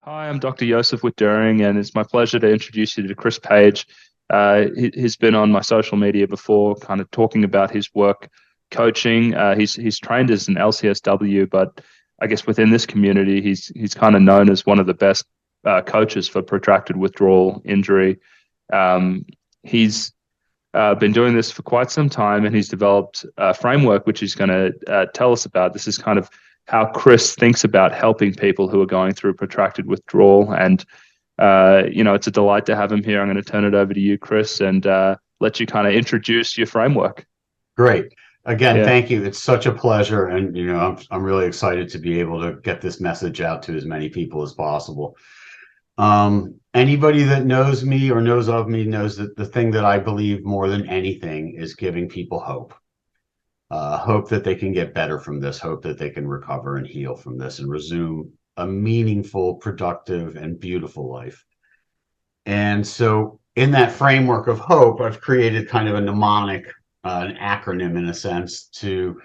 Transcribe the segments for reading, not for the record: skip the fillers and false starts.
Hi, I'm Dr. Joseph Witt-Doerring, and it's my pleasure to introduce you to Chris Page. He's been on my social media before, kind of talking about his work coaching. He's trained as an LCSW, but I guess within this community, he's kind of known as one of the best coaches for protracted withdrawal injury. He's been doing this for quite some time, and he's developed a framework which he's going to tell us about. This is kind of how Chris thinks about helping people who are going through protracted withdrawal. And, it's a delight to have him here. I'm going to turn it over to you, Chris, and let you kind of introduce your framework. Great. Again, Yeah. thank you. It's such a pleasure, and I'm really excited to be able to get this message out to as many people as possible. Anybody that knows me or knows of me knows that the thing that I believe more than anything is giving people hope. Hope that they can get better from this, hope that they can recover and heal from this and resume a meaningful, productive, and beautiful life. And so, in that framework of hope, I've created kind of a mnemonic, an acronym in a sense, to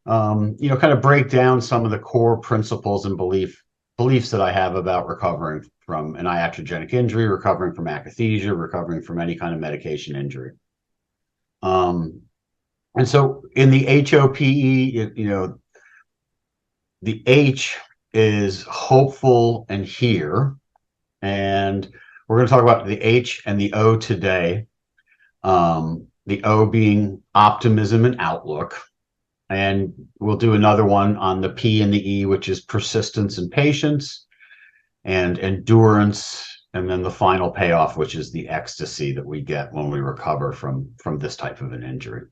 kind of break down some of the core principles and beliefs that I have about recovering from an iatrogenic injury, recovering from akathisia, recovering from any kind of medication injury. And so in the H.O.P.E, the H is hopeful and here. And we're going to talk about the H and the O today. The O being optimism and outlook. And we'll do another one on the P and the E, which is persistence and patience and endurance. And then the final payoff, which is the ecstasy that we get when we recover from this type of an injury.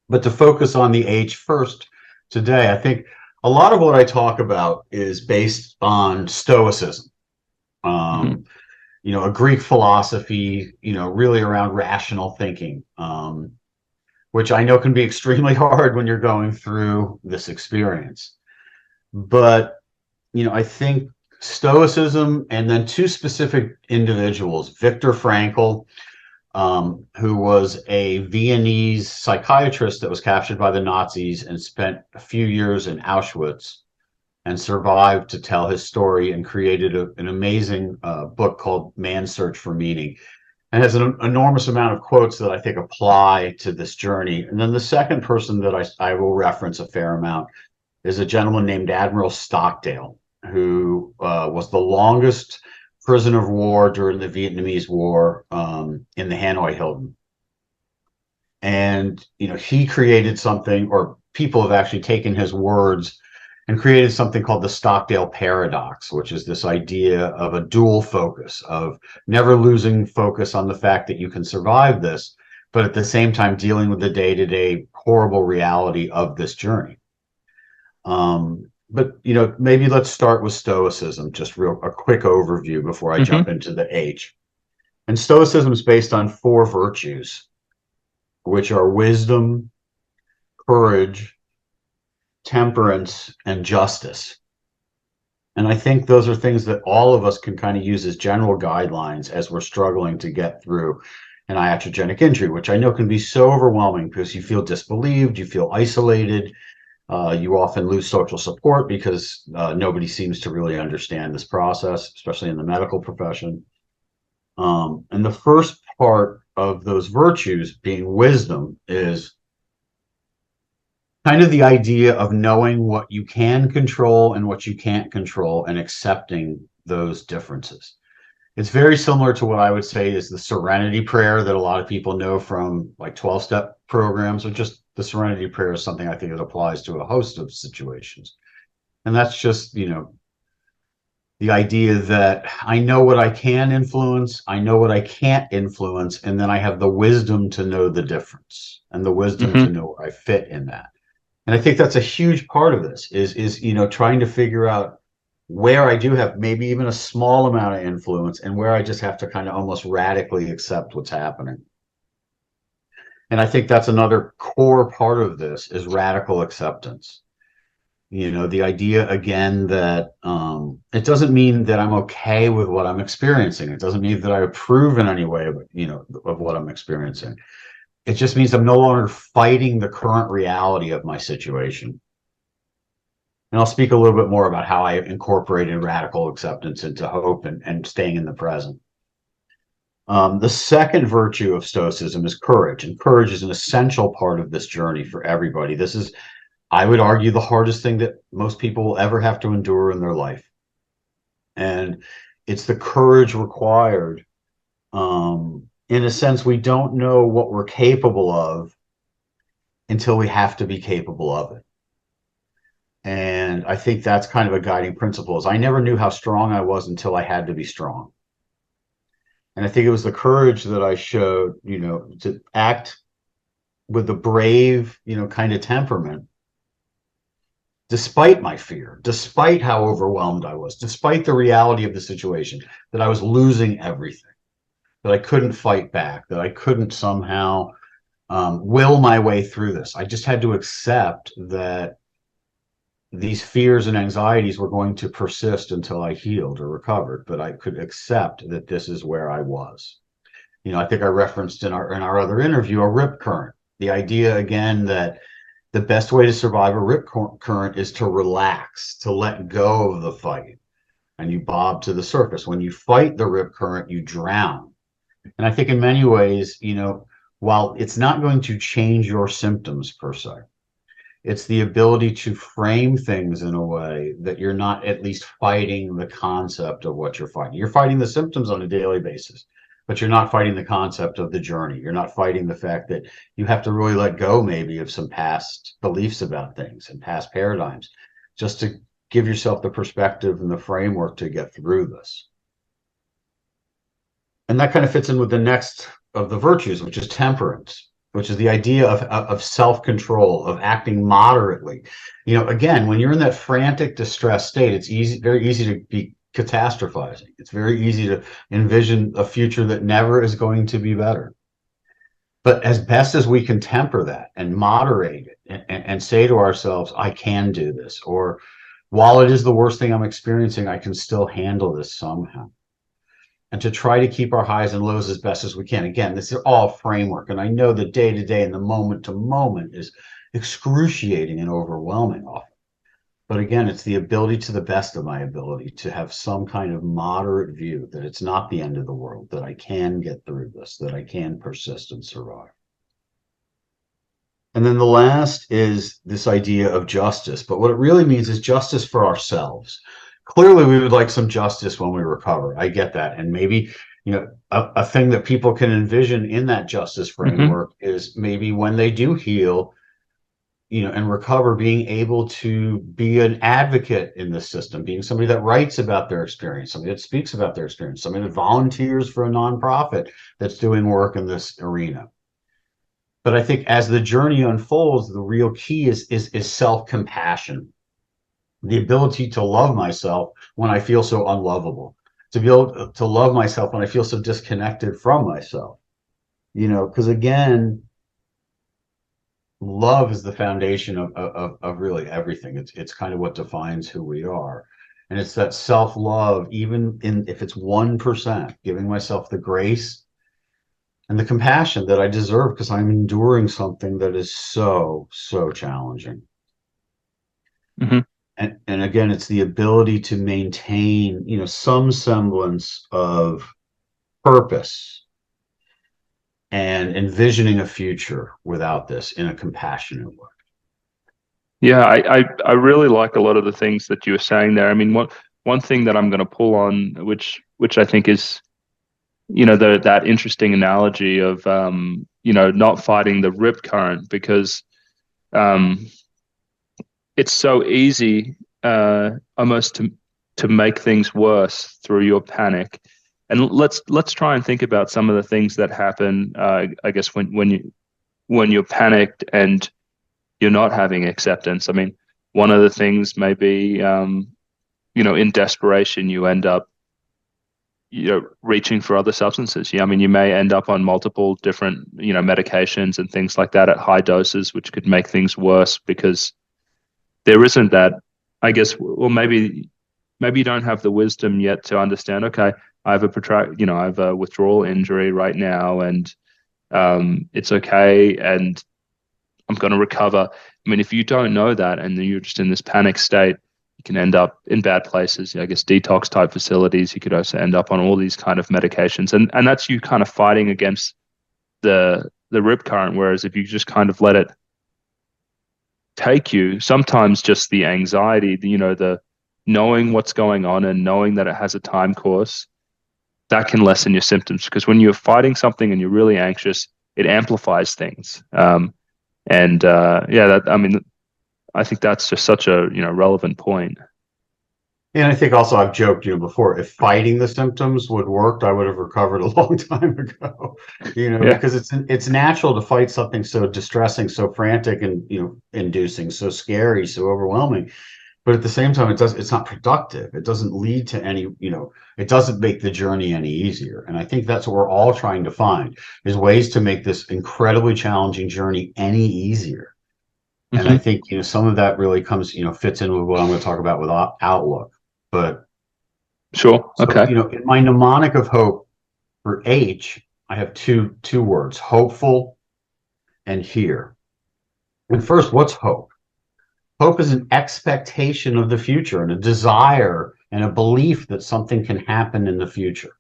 But to focus on the H first today, I think a lot of what I talk about is based on Stoicism. Mhm. A Greek philosophy, really around rational thinking, which I know can be extremely hard when you're going through this experience. But, I think Stoicism and then two specific individuals, Viktor Frankl, who was a Viennese psychiatrist that was captured by the Nazis and spent a few years in Auschwitz and survived to tell his story and created an amazing book called Man's Search for Meaning, and has an enormous amount of quotes that I think apply to this journey. And then the second person that I will reference a fair amount is a gentleman named Admiral Stockdale, who was the longest prisoner of war during the Vietnamese War in the Hanoi Hilton. And, he created something, or people have actually taken his words and created something called the Stockdale paradox, which is this idea of a dual focus, of never losing focus on the fact that you can survive this, but at the same time dealing with the day-to-day horrible reality of this journey. But maybe let's start with Stoicism, just a quick overview before I jump Mhm. into the H. And Stoicism is based on four virtues, which are wisdom, courage, temperance, and justice. And I think those are things that all of us can kind of use as general guidelines as we're struggling to get through an iatrogenic injury, which I know can be so overwhelming because you feel disbelieved, you feel isolated, you often lose social support because nobody seems to really understand this process, especially in the medical profession. And the first part of those virtues, being wisdom, is kind of the idea of knowing what you can control and what you can't control and accepting those differences. It's very similar to what I would say is the serenity prayer that a lot of people know from like 12-step programs, or just the serenity prayer is something I think that applies to a host of situations. And that's just, the idea that I know what I can influence, I know what I can't influence, and then I have the wisdom to know the difference and the wisdom to Mhm. know where I fit in that. And I think that's a huge part of this is trying to figure out where I do have maybe even a small amount of influence and where I just have to kind of almost radically accept what's happening. And I think that's another core part of this is radical acceptance. The idea again that it doesn't mean that I'm okay with what I'm experiencing. It doesn't mean that I approve in any way of what I'm experiencing. It just means I'm no longer fighting the current reality of my situation. And I'll speak a little bit more about how I incorporated radical acceptance into hope and staying in the present. The second virtue of Stoicism is courage, and courage is an essential part of this journey for everybody. This is, I would argue, the hardest thing that most people will ever have to endure in their life. And it's the courage required. In a sense, we don't know what we're capable of until we have to be capable of it. And I think that's kind of a guiding principle is I never knew how strong I was until I had to be strong. And I think it was the courage that I showed, to act with a brave, kind of temperament, despite my fear, despite how overwhelmed I was, despite the reality of the situation, that I was losing everything, that I couldn't fight back, that I couldn't somehow will my way through this. I just had to accept that these fears and anxieties were going to persist until I healed or recovered, but I could accept that this is where I was. I think I referenced in our other interview a rip current. The idea again that the best way to survive a rip current is to relax, to let go of the fight, and you bob to the surface. When you fight the rip current, you drown. And I think in many ways, while it's not going to change your symptoms per se, it's the ability to frame things in a way that you're not at least fighting the concept of what you're fighting. You're fighting the symptoms on a daily basis, but you're not fighting the concept of the journey. You're not fighting the fact that you have to really let go maybe of some past beliefs about things and past paradigms just to give yourself the perspective and the framework to get through this. And that kind of fits in with the next of the virtues, which is temperance, which is the idea of self-control, of acting moderately. Again, when you're in that frantic distress state, it's very easy to be catastrophizing. It's very easy to envision a future that never is going to be better. But as best as we can temper that and moderate it and say to ourselves, I can do this, or while it is the worst thing I'm experiencing, I can still handle this somehow. And to try to keep our highs and lows as best as we can. Again, this is all framework. And I know the day to day and the moment to moment is excruciating and overwhelming often. But again, it's the ability to the best of my ability to have some kind of moderate view that it's not the end of the world, that I can get through this, that I can persist and survive. And then the last is this idea of justice. But what it really means is justice for ourselves. Clearly, we would like some justice when we recover. I get that. And maybe, a thing that people can envision in that justice framework is maybe when they do heal, and recover, being able to be an advocate in the system, being somebody that writes about their experience, somebody that speaks about their experience, somebody that volunteers for a nonprofit that's doing work in this arena. But I think as the journey unfolds, the real key is self-compassion, the ability to love myself when I feel so unlovable, to be able to love myself when I feel so disconnected from myself, because again, love is the foundation of really everything. It's kind of what defines who we are. And it's that self-love, even if it's 1%, giving myself the grace and the compassion that I deserve because I'm enduring something that is so, so challenging. Mm-hmm. And again, it's the ability to maintain, some semblance of purpose and envisioning a future without this in a compassionate way. Yeah, I really like a lot of the things that you were saying there. I mean, one thing that I'm going to pull on, which I think is, that interesting analogy of, not fighting the rip current, because it's so easy, almost to make things worse through your panic. And let's try and think about some of the things that happen. I guess when you're panicked and you're not having acceptance. I mean, one of the things may be, in desperation, you end up, reaching for other substances. Yeah, I mean, you may end up on multiple different, medications and things like that at high doses, which could make things worse because there isn't that, I guess, well, maybe you don't have the wisdom yet to understand, okay, I have I have a withdrawal injury right now, and it's okay, and I'm going to recover. I mean, if you don't know that and you're just in this panic state, you can end up in bad places. I guess detox type facilities. You could also end up on all these kind of medications, and that's you kind of fighting against the rip current. Whereas if you just kind of let it take you, sometimes just the anxiety, the knowing what's going on and knowing that it has a time course, that can lessen your symptoms. Because when you're fighting something and you're really anxious, it amplifies things. I mean, I think that's just such a relevant point. And I think also I've joked, before, if fighting the symptoms would work, I would have recovered a long time ago. Yeah. Because it's natural to fight something so distressing, so frantic, and inducing, so scary, so overwhelming. But at the same time, it's not productive. It doesn't lead to any, it doesn't make the journey any easier. And I think that's what we're all trying to find, is ways to make this incredibly challenging journey any easier. And I think, some of that really comes, fits in with what I'm going to talk about with Outlook. But sure. Okay. In my mnemonic of hope for H, I have two words: hopeful and here. And first, what's hope? Hope is an expectation of the future and a desire and a belief that something can happen in the future.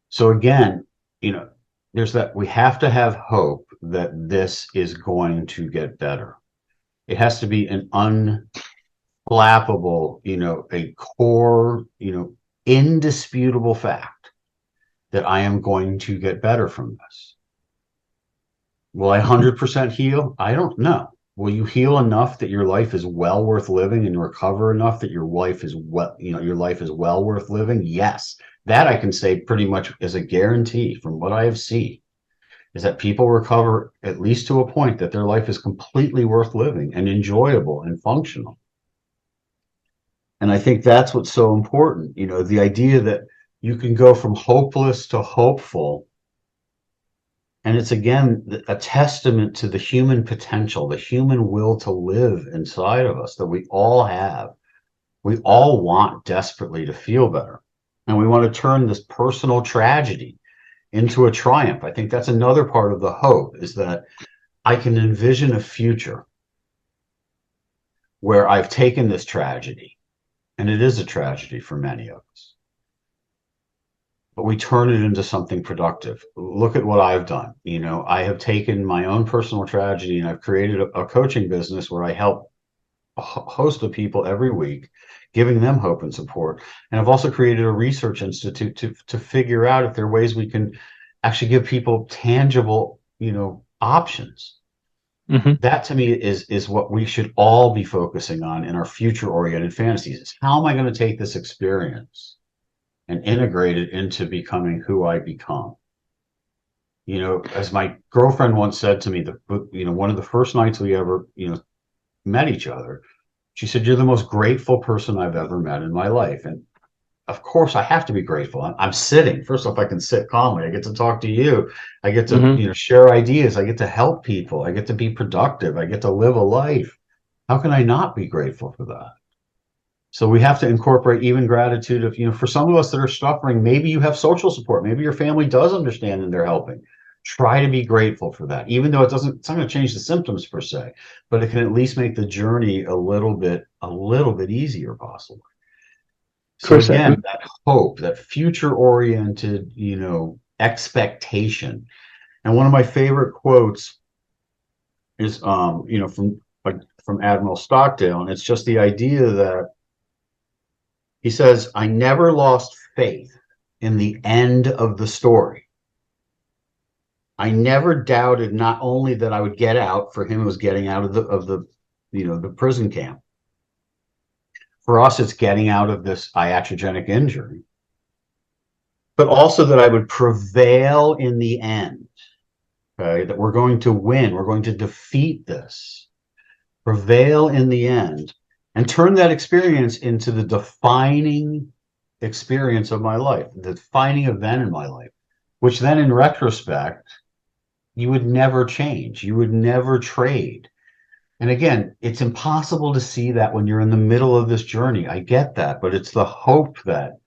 So again, there's that we have to have hope that this is going to get better. It has to be an unflappable, a core, indisputable fact that I am going to get better from this. Will I 100% heal? I don't know. Will you heal enough that your life is well worth living and recover enough that your life is well worth living? Yes. That I can say pretty much as a guarantee from what I have seen, is that people recover at least to a point that their life is completely worth living and enjoyable and functional. And I think that's what's so important, the idea that you can go from hopeless to hopeful. And it's, again, a testament to the human potential, the human will to live inside of us that we all have. We all want desperately to feel better. And we want to turn this personal tragedy into a triumph. I think that's another part of the hope, is that I can envision a future where I've taken this tragedy, and it is a tragedy for many of us, but we turn it into something productive. Look at what I've done. I have taken my own personal tragedy and I've created a coaching business where I help a host of people every week, giving them hope and support. And I've also created a research institute to figure out if there are ways we can actually give people tangible, options. That to me is what we should all be focusing on in our future-oriented fantasies. Is how am I going to take this experience and integrate it into becoming who I become? As my girlfriend once said to me, one of the first nights we ever, met each other, she said, "You're the most grateful person I've ever met in my life." And of course I have to be grateful. I'm sitting. First off, I can sit calmly. I get to talk to you. I get to, share ideas. I get to help people. I get to be productive. I get to live a life. How can I not be grateful for that? So we have to incorporate even gratitude of, for some of us that are suffering, maybe you have social support. Maybe your family does understand and they're helping. Try to be grateful for that, even though it's not going to change the symptoms per se, but it can at least make the journey a little bit easier, possibly. So again, that hope, that future-oriented, expectation. And one of my favorite quotes is, from Admiral Stockdale, and it's just the idea that he says, "I never lost faith in the end of the story. I never doubted not only that I would get out." For him, it was getting out of the prison camp. For us, it's getting out of this iatrogenic injury, but also that I would prevail in the end. Okay, that we're going to win. We're going to defeat this, prevail in the end, and turn that experience into the defining experience of my life, the defining event in my life, which then in retrospect, you would never change. You would never trade. And again, it's impossible to see that when you're in the middle of this journey. I get that, but it's the hope that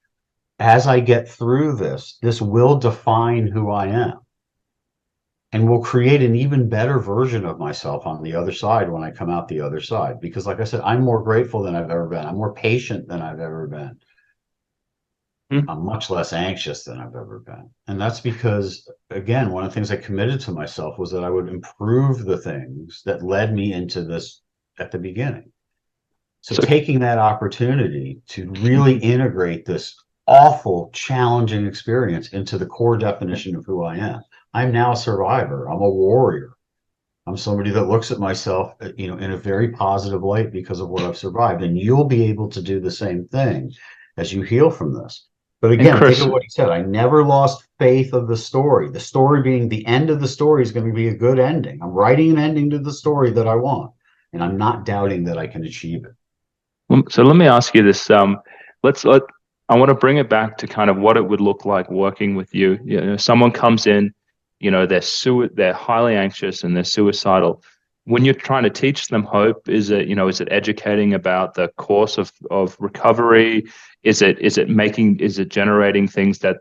as I get through this will define who I am. and will create an even better version of myself on the other side when I come out the other side. Because, like I said, I'm more grateful than I've ever been. I'm more patient than I've ever been. Mm. I'm much less anxious than I've ever been. And that's because, again, one of the things I committed to myself was that I would improve the things that led me into this at the beginning. So So, taking that opportunity to really integrate this awful, challenging experience into the core definition of who I am. I'm now a survivor. I'm a warrior. I'm somebody that looks at myself, in a very positive light because of what I've survived. And you'll be able to do the same thing as you heal from this. But and again, think Chris, of what he said. I never lost faith of the story. The story being the end of the story is going to be a good ending. I'm writing an ending to the story that I want, and I'm not doubting that I can achieve it. so let me ask you this. Let's let I want to bring it back to kind of what it would look like working with you. You know, someone comes in, they're highly anxious and they're suicidal. When you're trying to teach them hope, is it educating about the course of recovery? Is it generating things that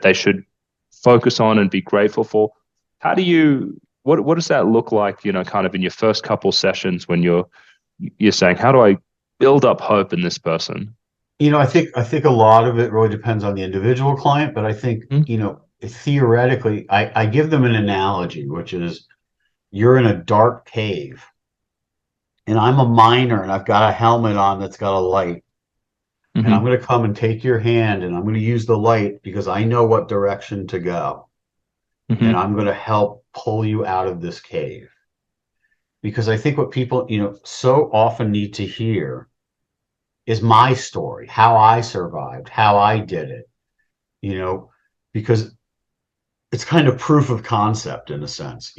they should focus on and be grateful for? How do you what does that look like, kind of in your first couple sessions when you're saying, how do I build up hope in this person? I think a lot of it really depends on the individual client, but I think, Hmm. theoretically, I give them an analogy, which is you're in a dark cave and I'm a miner and I've got a helmet on that's got a light. And I'm Hmm. going to come and take your hand and I'm going to use the light because I know what direction to go. And Hmm. I'm going to help pull you out of this cave. Because I think what people, so often need to hear is my story, how I survived, how I did it, you know, because it's kind of proof of concept in a sense.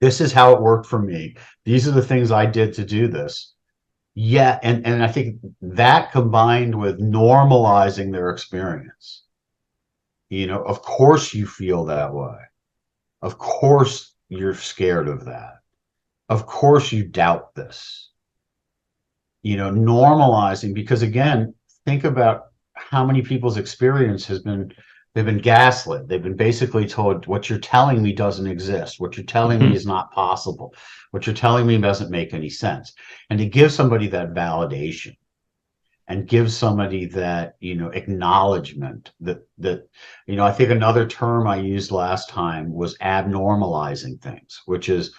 This is how it worked for me. These are the things I did to do this. Yeah, and I think that combined with normalizing their experience, of course you feel that way. Of course you're scared of that. Of course you doubt this. Normalizing, because again, think about how many people's experience has been they've been gaslit. They've been basically told what you're telling me doesn't exist. What you're telling me Hmm. is not possible. What you're telling me doesn't make any sense. And to give somebody that validation and give somebody that, acknowledgement that I think another term I used last time was abnormalizing things, which is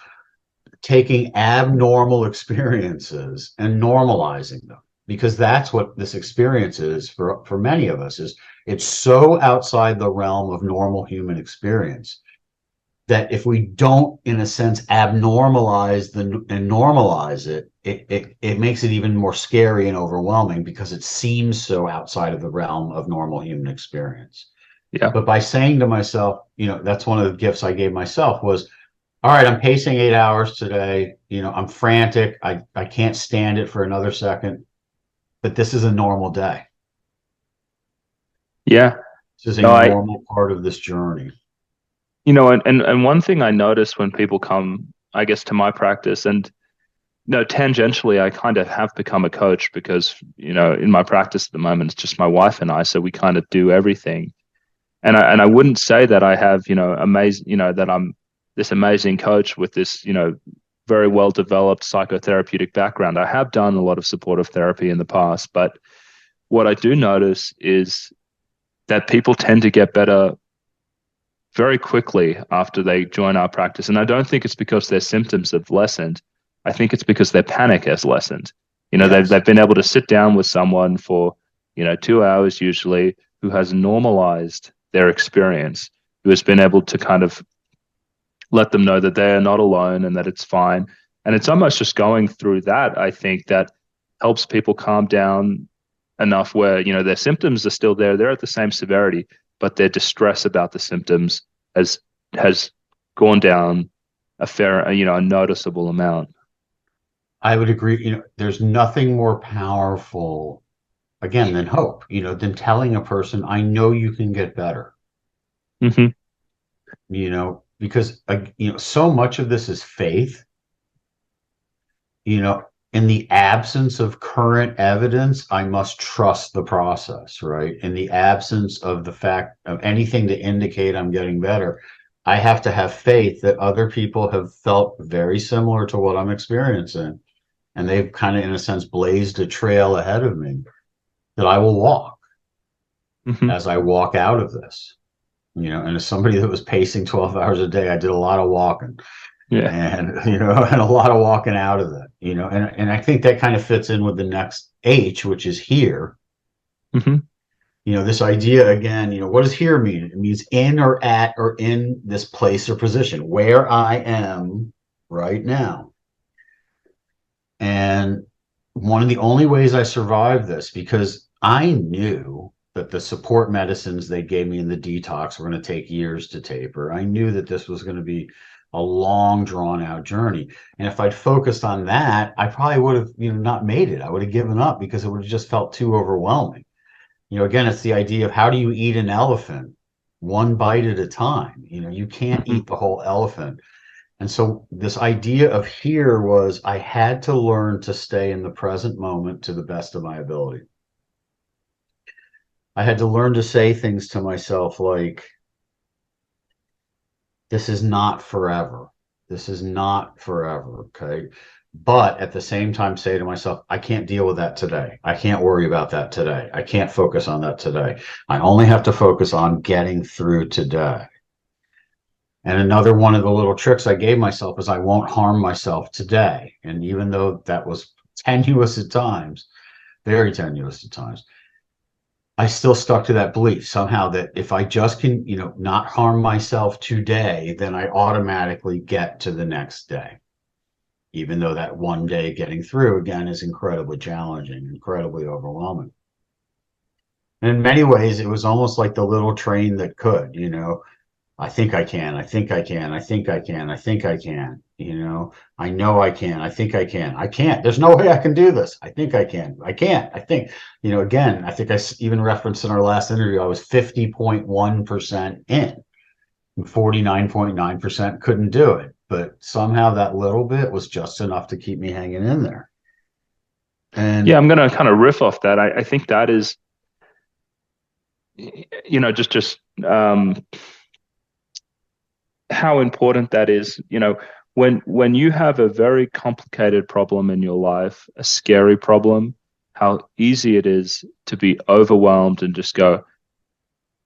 taking abnormal experiences and normalizing them, because that's what this experience is for many of us. Is it's so outside the realm of normal human experience that if we don't, in a sense, abnormalize and normalize it makes it even more scary and overwhelming because it seems so outside of the realm of normal human experience. Yeah. But by saying to myself, that's one of the gifts I gave myself was, all right, I'm pacing 8 hours today. I'm frantic. I can't stand it for another second, but this is a normal day. Yeah. This is a No, normal part of this journey. and one thing I notice when people come, I guess, to my practice, and no, tangentially, I kind of have become a coach because, in my practice at the moment, it's just my wife and I, so we kind of do everything. And I wouldn't say that I have, amazing, that I'm this amazing coach with this, very well developed psychotherapeutic background. I have done a lot of supportive therapy in the past, but what I do notice is that people tend to get better very quickly after they join our practice. And I don't think it's because their symptoms have lessened. I think it's because their panic has lessened. They've Yes. been able to sit down with someone for, 2 hours usually, who has normalized their experience, who has been able to kind of let them know that they are not alone and that it's fine. And it's almost just going through that, I think, that helps people calm down enough where, their symptoms are still there. They're at the same severity, but their distress about the symptoms has gone down a noticeable amount. I would agree. There's nothing more powerful, again, than hope, than telling a person, I know you can get better, Hmm. because, so much of this is faith. you know, in the absence of current evidence, I must trust the process, right? In the absence of the fact of anything to indicate I'm getting better, I have to have faith that other people have felt very similar to what I'm experiencing. And they've kind of, in a sense, blazed a trail ahead of me that I will walk Hmm. as I walk out of this. And as somebody that was pacing 12 hours a day, I did a lot of walking Yeah. and, and a lot of walking out of it, and I think that kind of fits in with the next H, which is here. Hmm. This idea again, what does here mean? It means in or at or in this place or position where I am right now. And one of the only ways I survived this, because I knew that the support medicines they gave me in the detox were going to take years to taper. I knew that this was going to be a long, drawn out journey. And if I'd focused on that, I probably would have, not made it. I would have given up because it would have just felt too overwhelming. Again, it's the idea of how do you eat an elephant one bite at a time? You can't Hmm. eat the whole elephant. And so this idea of here was I had to learn to stay in the present moment to the best of my ability. I had to learn to say things to myself like, this is not forever. This is not forever. Okay. But at the same time, say to myself, I can't deal with that today. I can't worry about that today. I can't focus on that today. I only have to focus on getting through today. And another one of the little tricks I gave myself is I won't harm myself today. And even though that was tenuous at times, very tenuous at times, I still stuck to that belief somehow that if I just can, not harm myself today, then I automatically get to the next day. Even though that one day getting through again is incredibly challenging, incredibly overwhelming. And in many ways, it was almost like the little train that could, I think I can. I think I can. I think I can. I think I can. I know I can. I think I can. I can't. There's no way I can do this. I think I can. I can't. I think, again, I think even referenced in our last interview, I was 50.1% in, and 49.9% couldn't do it. But somehow that little bit was just enough to keep me hanging in there. Yeah, And I'm going to kind of riff off that. I think that is, just how important that is. When you have a very complicated problem in your life, a scary problem, how easy it is to be overwhelmed and just go,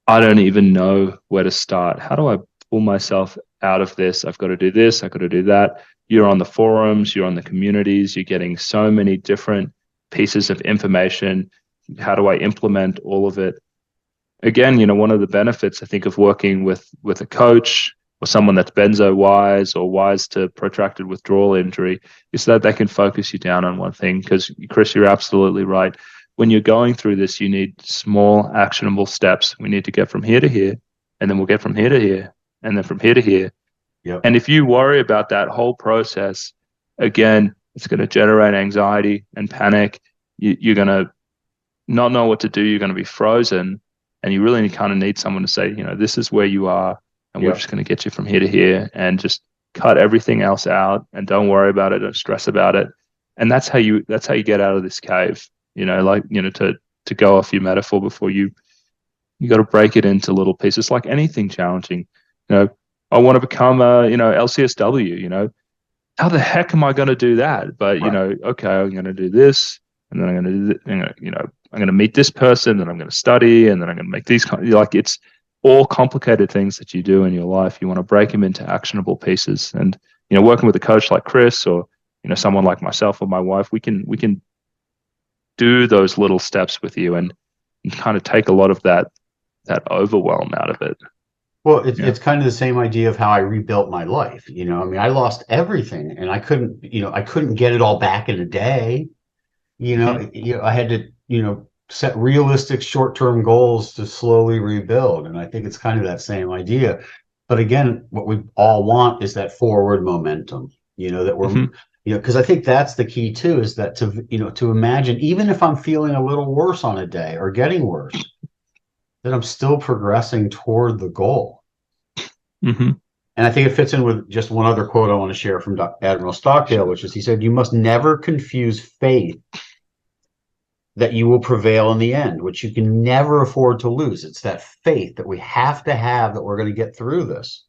I don't even know where to start. How do I pull myself out of this? I've got to do this, I've got to do that. You're on the forums, you're on the communities, you're getting so many different pieces of information. How do I implement all of it? Again, one of the benefits I think of working with a coach or someone that's benzo wise or wise to protracted withdrawal injury is that they can focus you down on one thing. Because Chris, you're absolutely right. When you're going through this, you need small actionable steps. We need to get from here to here, and then we'll get from here to here, and then from here to here. yep, And if you worry about that whole process, again, it's going to generate anxiety and panic. You're going to not know what to do. You're going to be frozen, and you really kind of need someone to say, this is where you are, and we're yep. just going to get you from here to here, and just cut everything else out, and don't worry about it, don't stress about it, and that's how you get out of this cave. To go off your metaphor before you got to break it into little pieces, like anything challenging. I want to become a LCSW. How the heck am I going to do that? But Right. okay, I'm going to do this, and then I'm going to do, I'm going to meet this person, and I'm going to study, and then I'm going to make these like it's all complicated things that you do in your life. You want to break them into actionable pieces, and working with a coach like Chris or someone like myself or my wife, we can do those little steps with you and kind of take a lot of that overwhelm out of it. Well, it's Yeah. it's kind of the same idea of how I rebuilt my life. I mean, I lost everything, and I couldn't get it all back in a day. Hmm. I had to, set realistic short-term goals to slowly rebuild, and I think it's kind of that same idea. But again, what we all want is that forward momentum. That we're, Hmm. because I think that's the key too, is that to imagine, even if I'm feeling a little worse on a day or getting worse, that I'm still progressing toward the goal. Hmm. And I think it fits in with just one other quote I want to share from Admiral Stockdale, which is he said, "You must never confuse faith that you will prevail in the end, which you can never afford to lose. It's that faith that we have to have that we're going to get through this."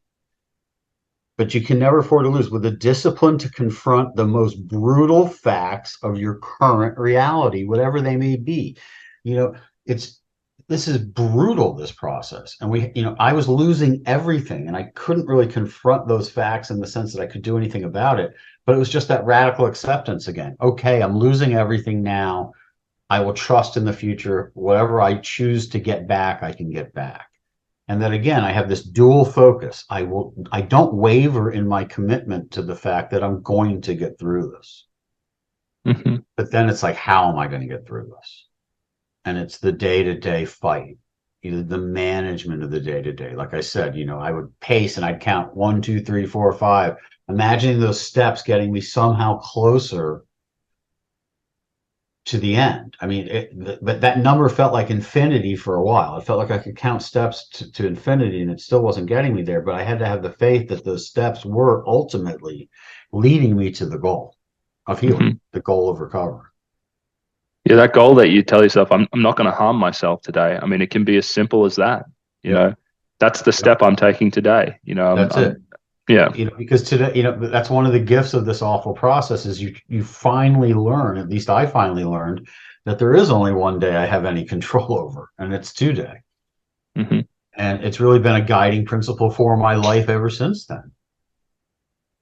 but you can never afford to lose with the discipline to confront the most brutal facts of your current reality, whatever they may be. You know, it's this is brutal, this process. And I was losing everything and I couldn't really confront those facts in the sense that I could do anything about it. But it was just that radical acceptance again. Okay, I'm losing everything now. I will trust in the future. Whatever I choose to get back, I can get back. And then again, I have this dual focus. I don't waver in my commitment to the fact that I'm going to get through this. Hmm. But then it's like, how am I going to get through this? And it's the day-to-day fight, the management of the day-to-day. Like I said, I would pace and I'd count 1, 2, 3, 4, 5, imagining those steps getting me somehow closer to the end. I mean, but that number felt like infinity for a while. It felt like I could count steps to infinity and it still wasn't getting me there. But I had to have the faith that those steps were ultimately leading me to the goal of healing, Hmm. the goal of recovery. Yeah, that goal that you tell yourself, I'm not going to harm myself today. I mean, it can be as simple as that. You Yep. know, that's the Yep. step I'm taking today. That's it. Yeah. Because today, that's one of the gifts of this awful process is you finally learn, at least I finally learned, that there is only one day I have any control over, and it's today. Hmm. And it's really been a guiding principle for my life ever since then.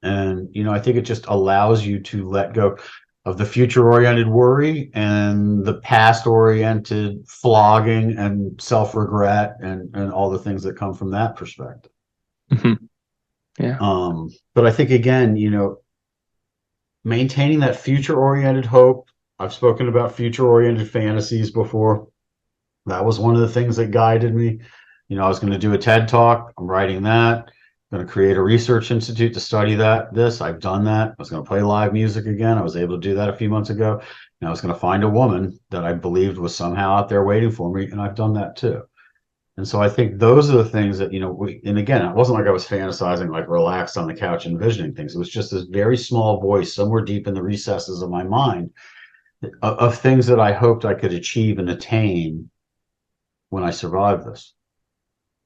And, I think it just allows you to let go of the future oriented worry and the past oriented flogging and self regret and all the things that come from that perspective. Hmm. Yeah. But I think, again, maintaining that future oriented hope. I've spoken about future oriented fantasies before. That was one of the things that guided me. I was going to do a TED talk. I'm writing that. I'm going to create a research institute to study this. I've done that. I was going to play live music again. I was able to do that a few months ago. And I was going to find a woman that I believed was somehow out there waiting for me. And I've done that too. And so I think those are the things that, and again, it wasn't like I was fantasizing, like relaxed on the couch envisioning things. It was just this very small voice somewhere deep in the recesses of my mind of things that I hoped I could achieve and attain when I survived this.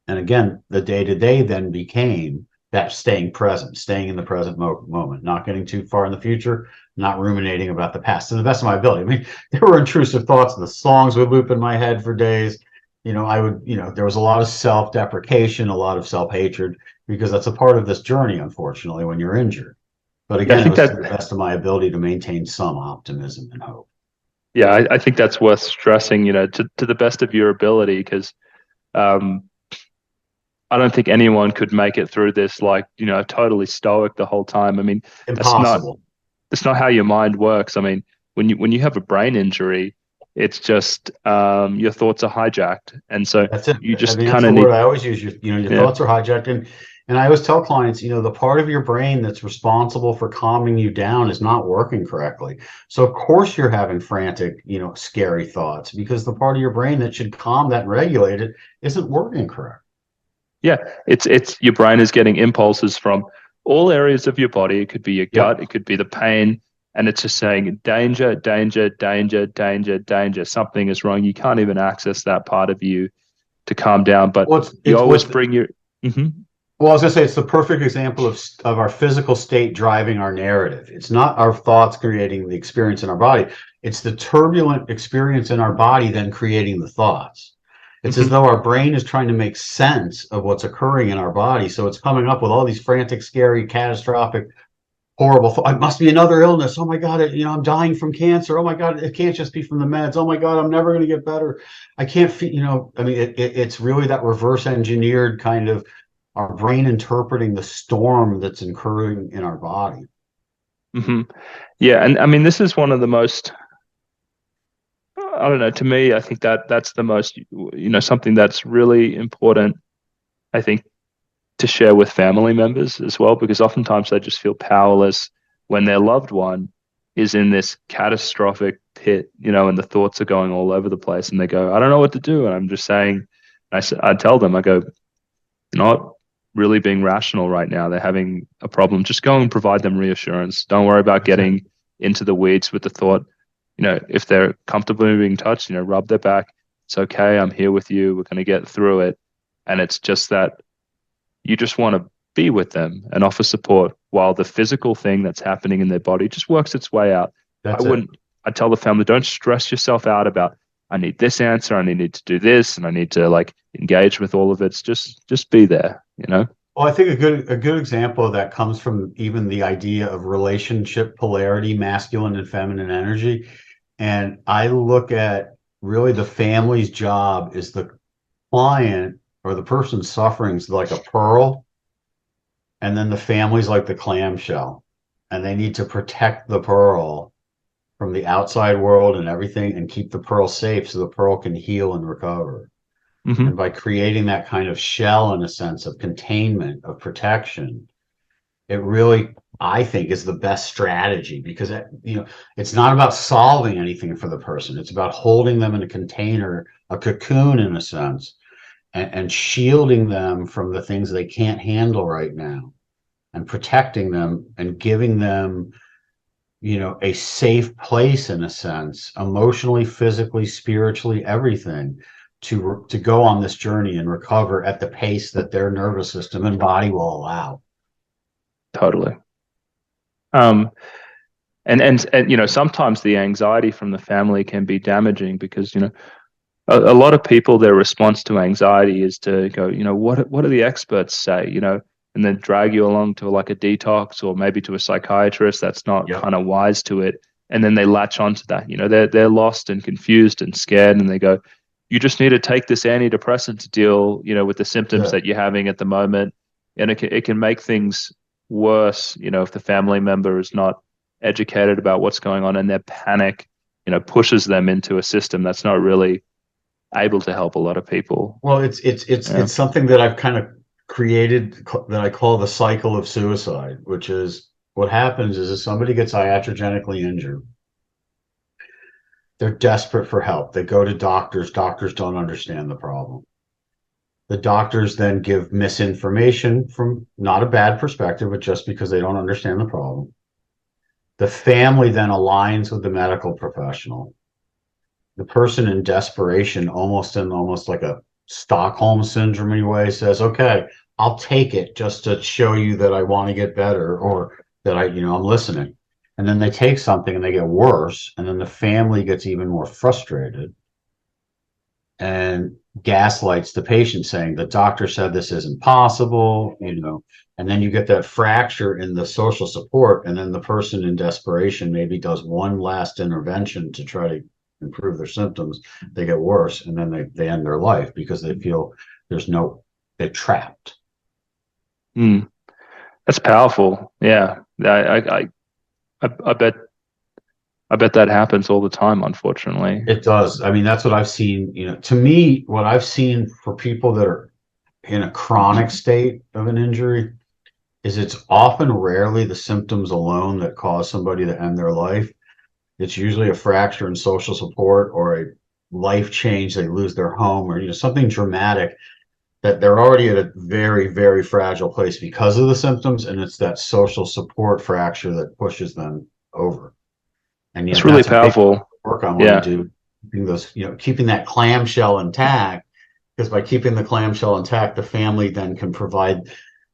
And again, the day to day then became that staying present, staying in the present moment, not getting too far in the future, not ruminating about the past to the best of my ability. I mean, there were intrusive thoughts, and the songs would loop in my head for days. There was a lot of self deprecation, a lot of self hatred, because that's a part of this journey, unfortunately, when you're injured. But I again, it think was to that, the best of my ability to maintain some optimism and hope. yeah, I think that's worth stressing, to the best of your ability, because um, I don't think anyone could make it through this like, totally stoic the whole time. I mean, that's not Impossible. that's not how your mind works. I mean, when you have a brain injury, it's just your thoughts are hijacked, and so That's it. you I just mean, that's kind the of word need. I always use. Your Yeah, thoughts are hijacked, and I always tell clients, the part of your brain that's responsible for calming you down is not working correctly. So of course you're having frantic, scary thoughts because the part of your brain that should calm that and regulate it isn't working correct. yeah. It's your brain is getting impulses from all areas of your body. It could be your gut, Yep. it could be the pain, and it's just saying danger, danger, danger, danger, danger. Something is wrong. You can't even access that part of you to calm down, but Well, it's you it's always what's bring your. Mhm. Well, I was gonna say it's the perfect example of our physical state driving our narrative. It's not our thoughts creating the experience in our body. It's the turbulent experience in our body then creating the thoughts. It's as Mhm. though our brain is trying to make sense of what's occurring in our body. So it's coming up with all these frantic, scary, catastrophic, horrible thoughts. It must be another illness. Oh my God, I'm dying from cancer. Oh my God, it can't just be from the meds. Oh my God, I'm never going to get better. I can't feel, I mean, it's really that reverse engineered kind of our brain interpreting the storm that's occurring in our body. Mhm. Yeah, and I mean, this is one of the most. I don't know. To me, I think that's the most. Something that's really important. I think to share with family members as well, because oftentimes they just feel powerless when their loved one is in this catastrophic pit, and the thoughts are going all over the place, and they go, I don't know what to do, and I'm just saying, I tell them, I go, you're not really being rational right now. They're having a problem. Just go and provide them reassurance. Don't worry about That's it. getting into the weeds with the thought. If they're comfortable being touched, rub their back. It's okay. I'm here with you. We're going to get through it. And it's just that you just want to be with them and offer support while the physical thing that's happening in their body just works its way out. That's it. I tell the family, don't stress yourself out about, I need this answer, I need to do this, and I need to like engage with all of it. It's just be there, you know? Well, I think a good example of that comes from even the idea of relationship polarity, masculine and feminine energy. And I look at really the family's job is the client or the person suffering is like a pearl, and then the family's like the clamshell, and they need to protect the pearl from the outside world and everything and keep the pearl safe so the pearl can heal and recover. And Mm-hmm. by creating that kind of shell, in a sense of containment, of protection, it really, I think, is the best strategy, because it's not about solving anything for the person. It's about holding them in a container, a cocoon, in a sense, and shielding them from the things they can't handle right now, and protecting them and giving them a safe place, in a sense, emotionally, physically, spiritually, everything, to go on this journey and recover at the pace that their nervous system and body will allow. Totally. Um, and sometimes the anxiety from the family can be damaging because a lot of people, their response to anxiety is to go, what do the experts say, and then drag you along to like a detox or maybe to a psychiatrist that's not Yep. kind of wise to it, and then they latch onto that. They're lost and confused and scared, and they go, you just need to take this antidepressant to deal with the symptoms that you're having at the moment, and it can make things worse, if the family member is not educated about what's going on, and their panic pushes them into a system that's not really able to help a lot of people. Well, it's Yeah. it's something that I've kind of created that I call the cycle of suicide, which is what happens is if somebody gets iatrogenically injured, they're desperate for help. They go to doctors. Doctors don't understand the problem. The doctors then give misinformation from not a bad perspective, but just because they don't understand the problem. The family then aligns with the medical professional. The person in desperation, almost like a Stockholm syndrome way, says, okay, I'll take it just to show you that I want to get better, or that I'm listening. And then they take something and they get worse. And then the family gets even more frustrated and gaslights the patient, saying the doctor said this isn't possible, and then you get that fracture in the social support. And then the person in desperation maybe does one last intervention to try to improve their symptoms. They get worse, and then they end their life because they feel they're trapped. Mm, that's powerful. Yeah. I bet that happens all the time, unfortunately. It does. I mean, that's what I've seen. To me, what I've seen for people that are in a chronic state of an injury is it's often rarely the symptoms alone that cause somebody to end their life. It's usually a fracture in social support or a life change. They lose their home, or something dramatic, that they're already at a very, very fragile place because of the symptoms, and it's that social support fracture that pushes them over. And It's really that's a big powerful. work I want to Yeah. do, keeping that clamshell intact, because by keeping the clamshell intact, the family then can provide,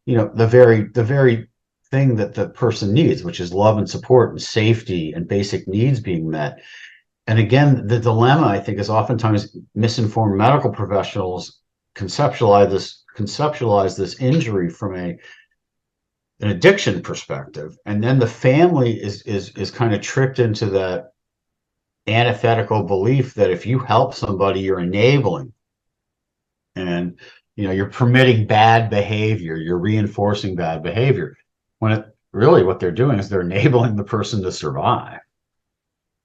the very thing that the person needs, which is love and support and safety and basic needs being met. And again, the dilemma, I think, is oftentimes misinformed medical professionals conceptualize this injury from an addiction perspective, and then the family is kind of tricked into that antithetical belief that if you help somebody, you're enabling, and you're permitting bad behavior, you're reinforcing bad behavior, when really what they're doing is they're enabling the person to survive.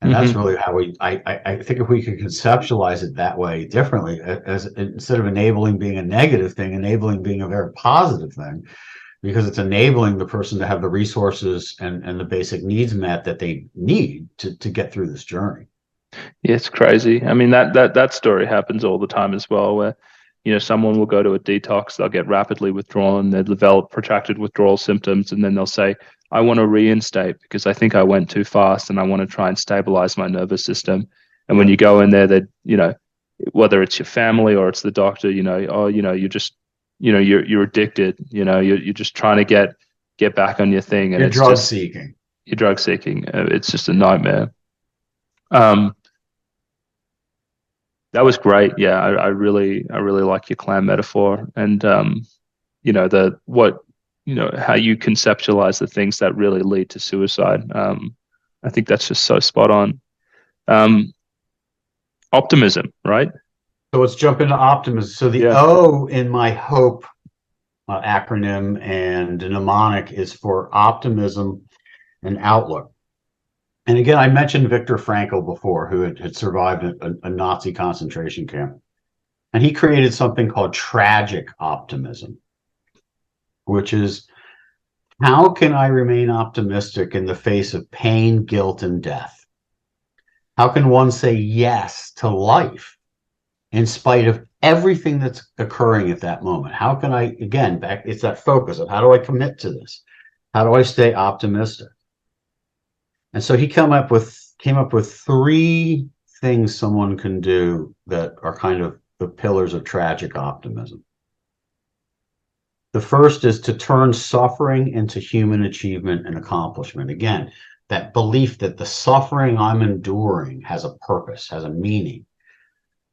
And that's Hmm. really how I think if we could conceptualize it that way differently, as instead of enabling being a negative thing, enabling being a very positive thing, because it's enabling the person to have the resources and the basic needs met that they need to get through this journey. Yeah, it's crazy. I mean, that story happens all the time as well, where someone will go to a detox, they'll get rapidly withdrawn, they'll develop protracted withdrawal symptoms, and then they'll say, I want to reinstate because I think I went too fast and I want to try and stabilize my nervous system. And when Yeah. you go in there, that whether it's your family or it's the doctor, oh, you're just you're addicted. You're just trying to get back on your thing, and You're it's drug just seeking. you're drug seeking. It's just a nightmare. Um, that was great. Yeah, I really like your clan metaphor, and the what how you conceptualize the things that really lead to suicide. I think that's just so spot on. Um, optimism, right? So let's jump into optimism. So the Yeah. O in my HOPE acronym and mnemonic is for optimism and outlook. And again, I mentioned Viktor Frankl before, who had survived a Nazi concentration camp. And he created something called tragic optimism, which is, how can I remain optimistic in the face of pain, guilt, and death? How can one say yes to life in spite of everything that's occurring at that moment? How can I, again, back, it's that focus of how do I commit to this? How do I stay optimistic? And so he came up with three things someone can do that are kind of the pillars of tragic optimism. The first is to turn suffering into human achievement and accomplishment. Again, that belief that the suffering I'm enduring has a purpose, has a meaning,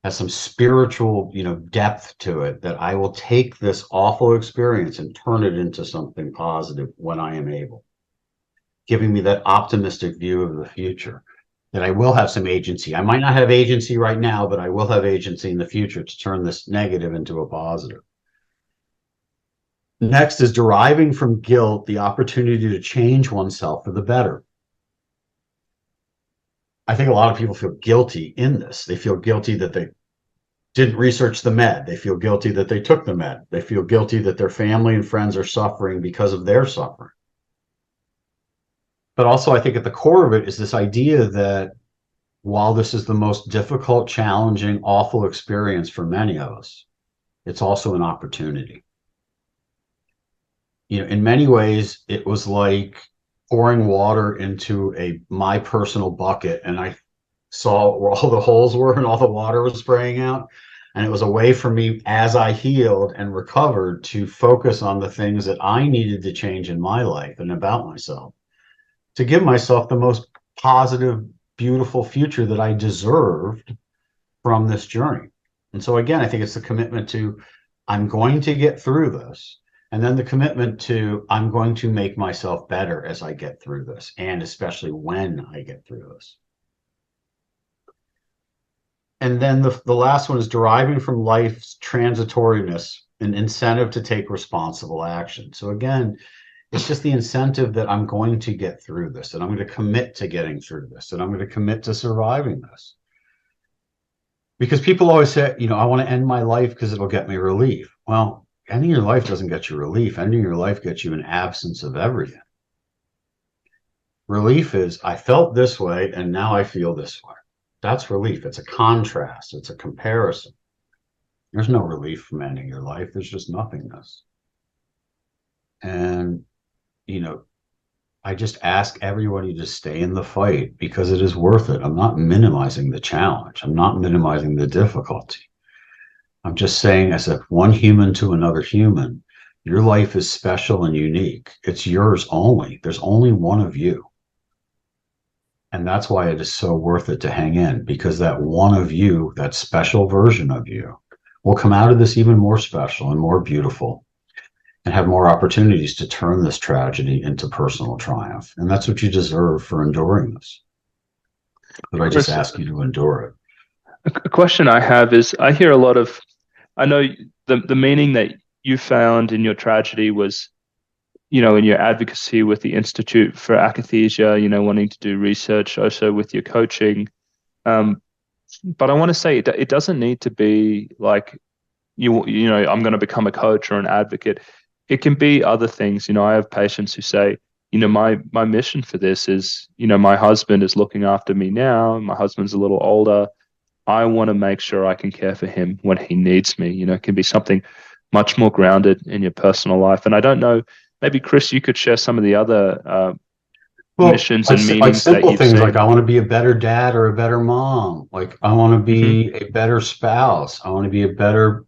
has some spiritual, depth to it, that I will take this awful experience and turn it into something positive when I am able, giving me that optimistic view of the future, that I will have some agency. I might not have agency right now, but I will have agency in the future to turn this negative into a positive. Next is deriving from guilt the opportunity to change oneself for the better. I think a lot of people feel guilty in this. They feel guilty that they didn't research the med. They feel guilty that they took the med. They feel guilty that their family and friends are suffering because of their suffering. But also, I think at the core of it is this idea that while this is the most difficult, challenging, awful experience for many of us, it's also an opportunity. In many ways, it was like pouring water into my personal bucket, and I saw where all the holes were and all the water was spraying out. And it was a way for me, as I healed and recovered, to focus on the things that I needed to change in my life and about myself, to give myself the most positive, beautiful future that I deserved from this journey. And so again, I think it's the commitment to, I'm going to get through this. And then the commitment to, I'm going to make myself better as I get through this, and especially when I get through this. And then the last one is deriving from life's transitoriness, an incentive to take responsible action. So again, it's just the incentive that I'm going to get through this, and I'm going to commit to getting through this, and I'm going to commit to surviving this. Because people always say, I want to end my life because it'll get me relief. Well, ending your life doesn't get you relief. Ending your life gets you an absence of everything. Relief is, I felt this way and now I feel this way. That's relief. It's a contrast. It's a comparison. There's no relief from ending your life. There's just nothingness. And, I just ask everybody to stay in the fight because it is worth it. I'm not minimizing the challenge. I'm not minimizing the difficulty. I'm just saying, as if one human to another human, your life is special and unique. It's yours only. There's only one of you. And that's why it is so worth it to hang in, because that one of you, that special version of you, will come out of this even more special and more beautiful, and have more opportunities to turn this tragedy into personal triumph. And that's what you deserve for enduring this. But I just ask you to endure it. A question I have is, I hear a lot of, I know the meaning that you found in your tragedy was, in your advocacy with the Institute for Akathisia, wanting to do research also with your coaching. But I want to say it doesn't need to be like, I'm going to become a coach or an advocate. It can be other things. I have patients who say, my mission for this is, my husband is looking after me now. My husband's a little older. I want to make sure I can care for him when he needs me. It can be something much more grounded in your personal life. And I don't know, maybe Chris, you could share some of the other missions and meanings like simple that you've things seen. like, I want to be a better dad or a better mom. Like, I want to be a better spouse. I want to be a better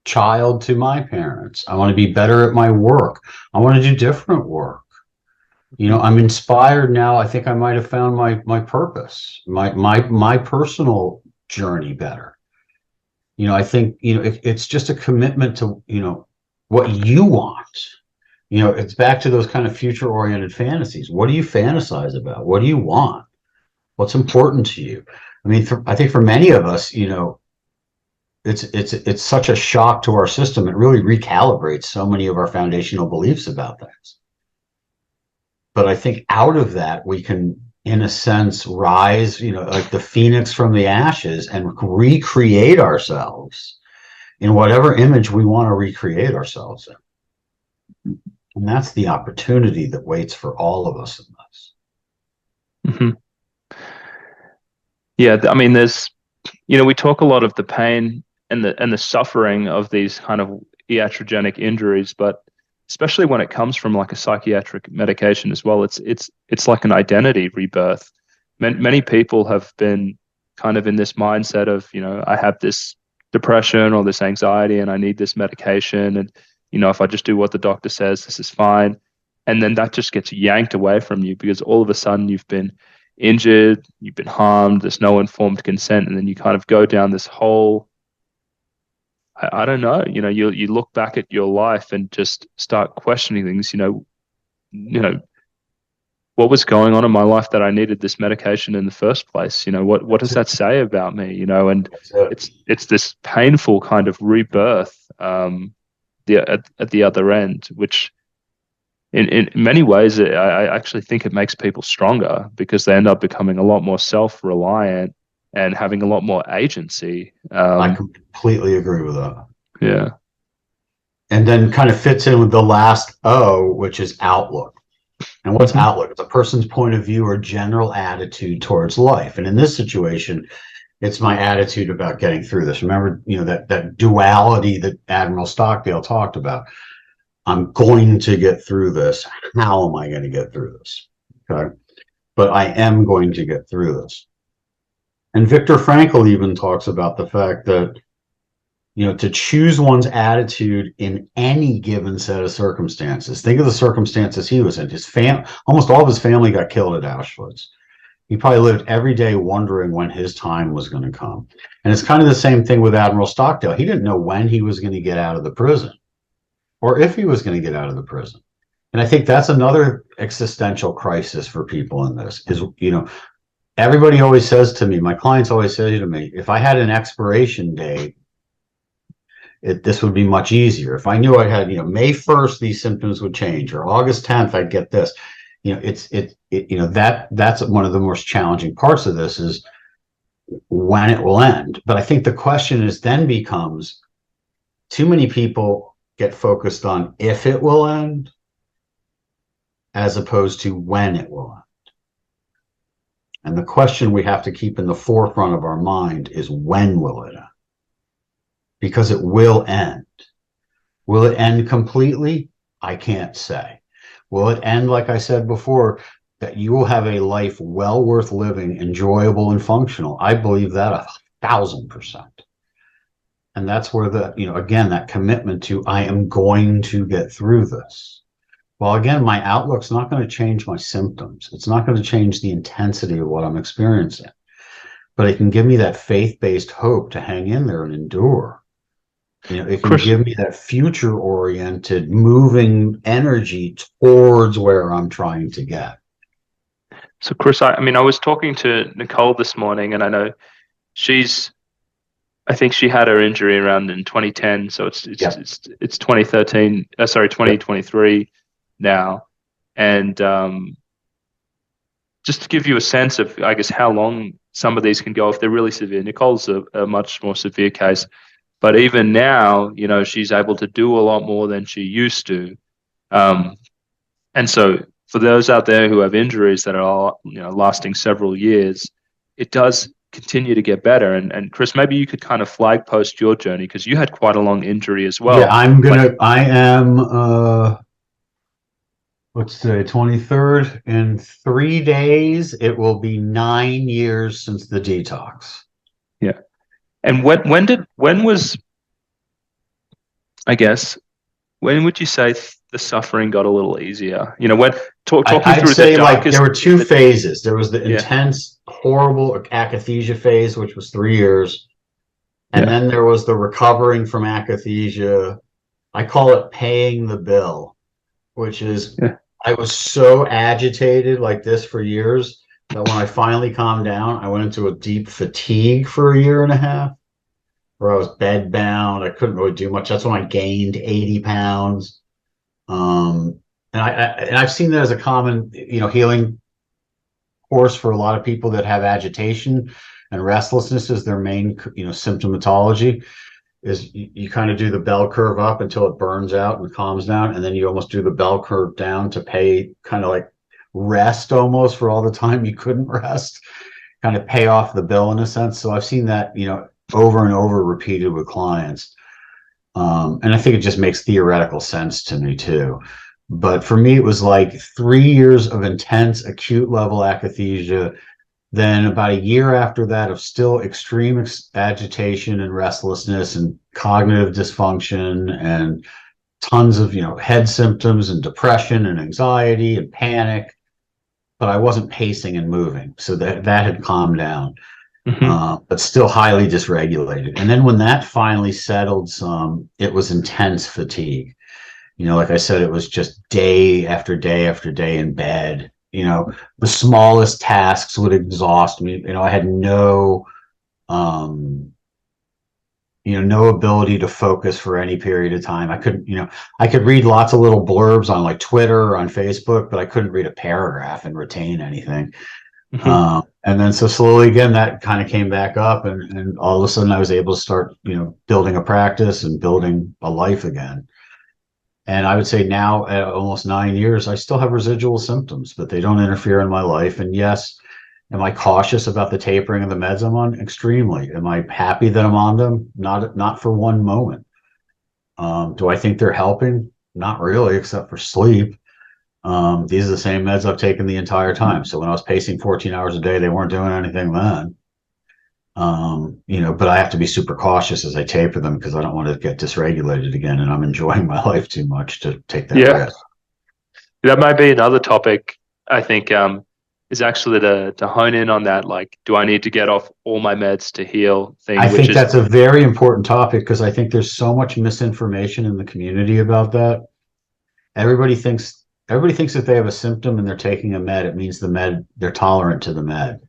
child to my parents. I want to be better at my work. I want to do different work. I'm inspired now. I think I might have found my purpose, my personal journey better. I think, it's just a commitment to, what you want. It's back to those kind of future oriented fantasies. What do you fantasize about? What do you want? What's important to you? I mean, I think for many of us, it's such a shock to our system. It really recalibrates so many of our foundational beliefs about things. But I think out of that, we can, in a sense, rise, like the phoenix from the ashes and recreate ourselves in whatever image we want to recreate ourselves in. And that's the opportunity that waits for all of us in this. Mm-hmm. Yeah, I mean, we talk a lot of the pain and the suffering of these kind of iatrogenic injuries, but especially when it comes from like a psychiatric medication as well, it's like an identity rebirth. Many people have been kind of in this mindset of, I have this depression or this anxiety and I need this medication, and if I just do what the doctor says, this is fine. And then that just gets yanked away from you because all of a sudden you've been injured, you've been harmed, there's no informed consent, and then you kind of go down this whole, I don't know, you look back at your life and just start questioning things, what was going on in my life that I needed this medication in the first place? What does that say about me? And it's this painful kind of rebirth at the other end, which in many ways, I actually think it makes people stronger because they end up becoming a lot more self-reliant and having a lot more agency. I completely agree with that. Yeah. And then kind of fits in with the last O, which is outlook. And what's outlook? It's a person's point of view or general attitude towards life. And in this situation, it's my attitude about getting through this. Remember, that duality that Admiral Stockdale talked about. I'm going to get through this. How am I going to get through this? Okay. But I am going to get through this. And Viktor Frankl even talks about the fact that, to choose one's attitude in any given set of circumstances. Think of the circumstances he was in. Almost all of his family got killed at Auschwitz. He probably lived every day wondering when his time was going to come. And it's kind of the same thing with Admiral Stockdale. He didn't know when he was going to get out of the prison or if he was going to get out of the prison. And I think that's another existential crisis for people in this is, everybody always says to me, my clients always say to me, if I had an expiration date, this would be much easier. If I knew I had, May 1st, these symptoms would change, or August 10th, I'd get this. That's one of the most challenging parts of this is when it will end. But I think the question then becomes, too many people get focused on if it will end as opposed to when it will end. And the question we have to keep in the forefront of our mind is when will it end? Because it will end. Will it end completely? I can't say. Will it end, like I said before, that you will have a life well worth living, enjoyable and functional? I believe that 1,000%. And that's where again, that commitment to, I am going to get through this. Well, again, my outlook's not going to change my symptoms. It's not going to change the intensity of what I'm experiencing. But it can give me that faith-based hope to hang in there and endure. It can give me that future-oriented, moving energy towards where I'm trying to get. So, Chris, I was talking to Nicole this morning, and I know I think she had her injury around in 2010, so it's 2013, 2023 now, and just to give you a sense of, I guess, how long some of these can go if they're really severe. Nicole's a much more severe case, but even now, she's able to do a lot more than she used to, and so for those out there who have injuries that are lasting several years, it does continue to get better. And Chris, maybe you could kind of flag post your journey because you had quite a long injury as well. Yeah, I am, what's today, 23rd? In 3 days, it will be 9 years since the detox. Yeah. And when was I guess, when would you say the suffering got a little easier? When talk me I'd through the say like there darkest. were two phases. There was the Yeah, intense, horrible akathisia phase, which was 3 years. And yeah, then there was the recovering from akathisia. I call it paying the bill, which is yeah, I was so agitated like this for years that when I finally calmed down, I went into a deep fatigue for a year and a half where I was bedbound. I couldn't really do much. That's when I gained 80 pounds. Um, and I've seen that as a common, healing course for a lot of people that have agitation and restlessness as their main, symptomatology is you kind of do the bell curve up until it burns out and calms down, and then you almost do the bell curve down to pay kind of like rest almost for all the time you couldn't rest, kind of pay off the bill in a sense. So I've seen that, over and over repeated with clients. And I think it just makes theoretical sense to me too. But for me, it was like 3 years of intense acute level akathisia, then about a year after that of still extreme agitation and restlessness and cognitive dysfunction and tons of, head symptoms and depression and anxiety and panic. But I wasn't pacing and moving. So that had calmed down, hmm but still highly dysregulated. And then when that finally settled some, it was intense fatigue. Like I said, it was just day after day after day in bed. The smallest tasks would exhaust me. I had um, no ability to focus for any period of time. I could read lots of little blurbs on like Twitter or on Facebook, but I couldn't read a paragraph and retain anything. hmm And then so slowly again, that kind of came back up, and all of a sudden I was able to start, building a practice and building a life again. And I would say now at almost 9 years, I still have residual symptoms, but they don't interfere in my life. And yes, am I cautious about the tapering of the meds I'm on? Extremely. Am I happy that I'm on them? Not for one moment. Do I think they're helping? Not really, except for sleep. These are the same meds I've taken the entire time. So when I was pacing 14 hours a day, they weren't doing anything then. But I have to be super cautious as I taper them because I don't want to get dysregulated again, and I'm enjoying my life too much to take that yeah. risk. That might be another topic. I think is actually to hone in on that. Like, do I need to get off all my meds to heal? I Thing, which think is that's a very important topic because I think there's so much misinformation in the community about that. Everybody thinks if they have a symptom and they're taking a med, it means the med they're tolerant to the med,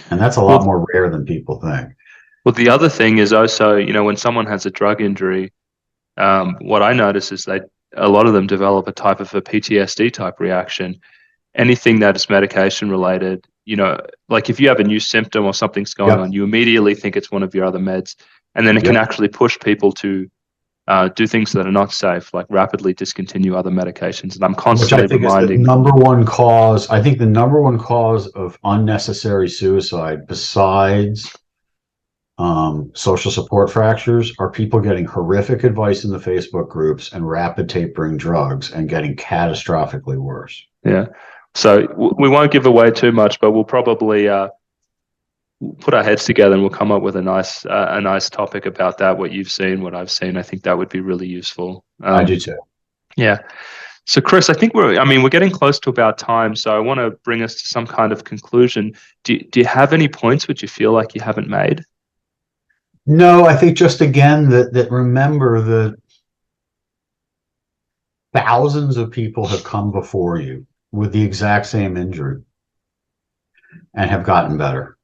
and that's a lot well. more rare than people think. Well, the other thing is also, when someone has a drug injury, what I notice is that a lot of them develop a type of a PTSD type reaction. Anything that is medication related, like if you have a new symptom or something's going on, Yep. you immediately think it's one of your other meds. And then it can Yep. actually push people to do things that are not safe, like rapidly discontinue other medications. And I'm Which I constantly think is the reminding, number one cause. I think the number one cause of unnecessary suicide, besides social support fractures, are people getting horrific advice in the Facebook groups and rapid tapering drugs and getting catastrophically worse. yeah. So we won't give away too much, but we'll probably put our heads together and we'll come up with a nice topic about that. What you've seen, what I've seen. I think that would be really useful. I do too. Yeah. So, Chris, I think we're getting close to about time. So I want to bring us to some kind of conclusion. Do you have any points which you feel like you haven't made? No, I think just again that remember that thousands of people have come before you with the exact same injury and have gotten better.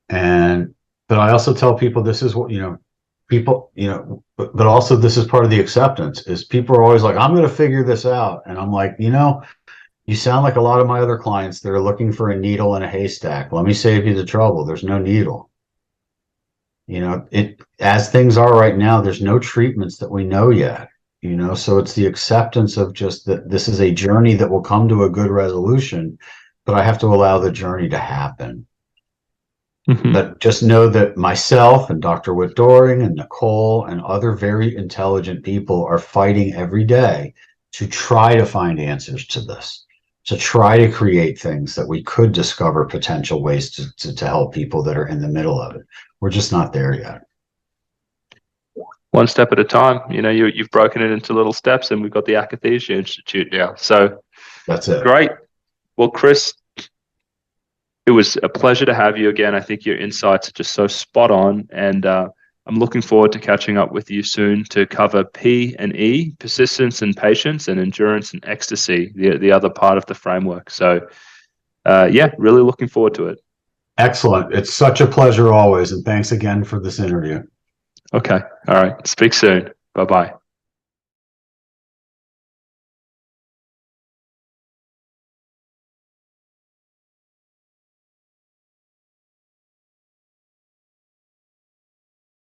And but I also tell people this is what people but also this is part of the acceptance is people are always like, I'm going to figure this out, and I'm like, you sound like a lot of my other clients that are looking for a needle in a haystack. Let me save you the trouble. There's no needle. It as things are right now, there's no treatments that we know yet. So it's the acceptance of just that this is a journey that will come to a good resolution, but I have to allow the journey to happen. Mm-hmm. But just know that myself and Dr. Whit Doring and Nicole and other very intelligent people are fighting every day to try to find answers to this, to try to create things that we could discover potential ways to help people that are in the middle of it. We're just not there yet. one step at a time. You've broken it into little steps, and we've got the Akathisia Institute now. So That's it. great. Well, Chris, it was a pleasure to have you again. I think your insights are just so spot on, and I'm looking forward to catching up with you soon to cover P and E, persistence and patience, and endurance and ecstasy, the other part of the framework. So, really looking forward to it. Excellent. It's such a pleasure always, and thanks again for this interview. Okay. All right. Speak soon. Bye-bye.